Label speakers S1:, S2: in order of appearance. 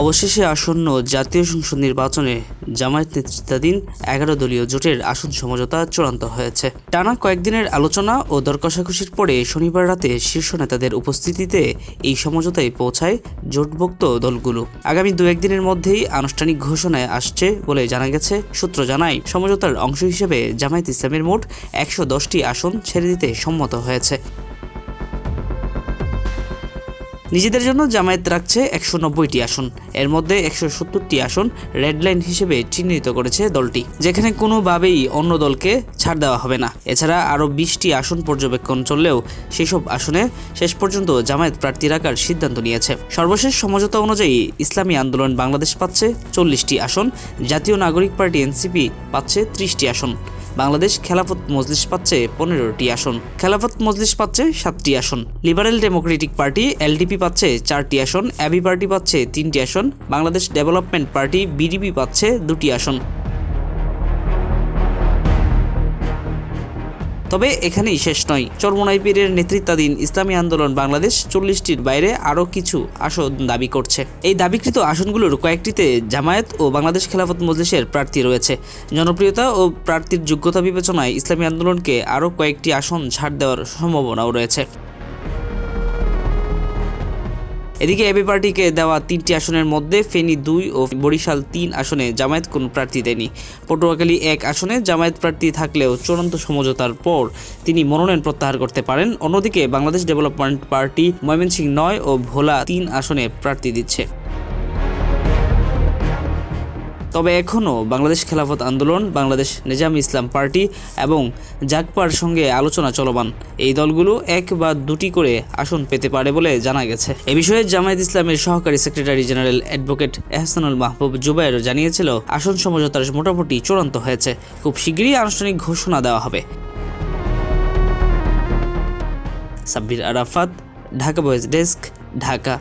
S1: অবশেষে আসন্ন জাতীয় সংসদ নির্বাচনে জামায়াত নেতৃত্বাধীন 11 দলীয় জোটের আসন সমঝোতা চূড়ান্ত হয়েছে। টানা কয়েকদিনের আলোচনা ও দর-কষাকষির পরে শনিবার রাতে শীর্ষ নেতাদের উপস্থিতিতে এই সমঝোতায় পৌঁছায় জোটভুক্ত দলগুলো। আগামী 2-1 দিনের মধ্যেই আনুষ্ঠানিক ঘোষণায় আসছে বলে জানা গেছে। সূত্র জানায়, সমঝোতার অংশ হিসেবে জামায়াত ইসলামের মোট 110টি আসন ছেড়ে দিতে সম্মত হয়েছে। নিজেদের জন্য জামায়াত রাখছে 190টি আসন। এর মধ্যে 170টি আসন রেড লাইন হিসেবে চিহ্নিত করেছে দলটি, যেখানে কোনোভাবেই অন্য দলকে ছাড় দেওয়া হবে না। এছাড়া আরও 20টি আসন পর্যবেক্ষণ চললেও সেসব আসনে শেষ পর্যন্ত জামায়াত প্রার্থী রাখার সিদ্ধান্ত নিয়েছে। সর্বশেষ সমঝোতা অনুযায়ী ইসলামী আন্দোলন বাংলাদেশ পাচ্ছে 40টি আসন, জাতীয় নাগরিক পার্টি এনসিপি পাচ্ছে 30টি আসন, বাংলাদেশ খেলাফত মজলিস পাচ্ছে 15টি আসন, খেলাফত মজলিস পাচ্ছে 7টি আসন, লিবারেল ডেমোক্রেটিক পার্টি এলডিপি পাচ্ছে 4টি আসন, এবি পার্টি পাচ্ছে 3টি আসন, বাংলাদেশ ডেভেলপমেন্ট পার্টি বিডিপি পাচ্ছে 2টি আসন। তবে এখানেই শেষ নয়। চরমোনাই পীরের নেতৃত্বাধীন ইসলামী আন্দোলন বাংলাদেশ 40টির বাইরে আরও কিছু আসন দাবি করছে। এই দাবিকৃত আসনগুলোর কয়েকটিতে জামায়াত ও বাংলাদেশ খেলাফত মজলিসের প্রার্থী রয়েছে। জনপ্রিয়তা ও প্রার্থীর যোগ্যতা বিবেচনায় ইসলামী আন্দোলনকে আরও কয়েকটি আসন ছাড় দেওয়ার সম্ভাবনাও রয়েছে। এদিকে এবি পার্টিকে দেওয়া 3টি আসনের মধ্যে ফেনী 2 ও বরিশাল 3 আসনে জামায়াত কোনো প্রার্থী দেয়নি। পটুয়াখালী 1 আসনে জামায়াত প্রার্থী থাকলেও চূড়ান্ত সমঝোতার পর তিনি মনোনয়ন প্রত্যাহার করতে পারেন। অন্যদিকে বাংলাদেশ ডেভেলপমেন্ট পার্টি ময়মনসিংহ 9 ও ভোলা 3 আসনে প্রার্থী দিচ্ছে। তবে এখনও বাংলাদেশ খেলাফত আন্দোলন, বাংলাদেশ নিজামী ইসলাম পার্টি এবং জাগপার সঙ্গে আলোচনা চলমান। এই দলগুলো 1 বা 2টি করে আসন পেতে পারে বলে জানা গেছে। এ বিষয়ে জামায়াত ইসলামের সহকারী সেক্রেটারি জেনারেল অ্যাডভোকেট এহসানুল মাহবুব জুবায়ের জানিয়েছিল, আসন সমঝোতার মোটামুটি চূড়ান্ত হয়েছে, খুব শীঘ্রই আনুষ্ঠানিক ঘোষণা দেওয়া হবে। Sabbir Arafat, Dhaka voice desk, Dhaka.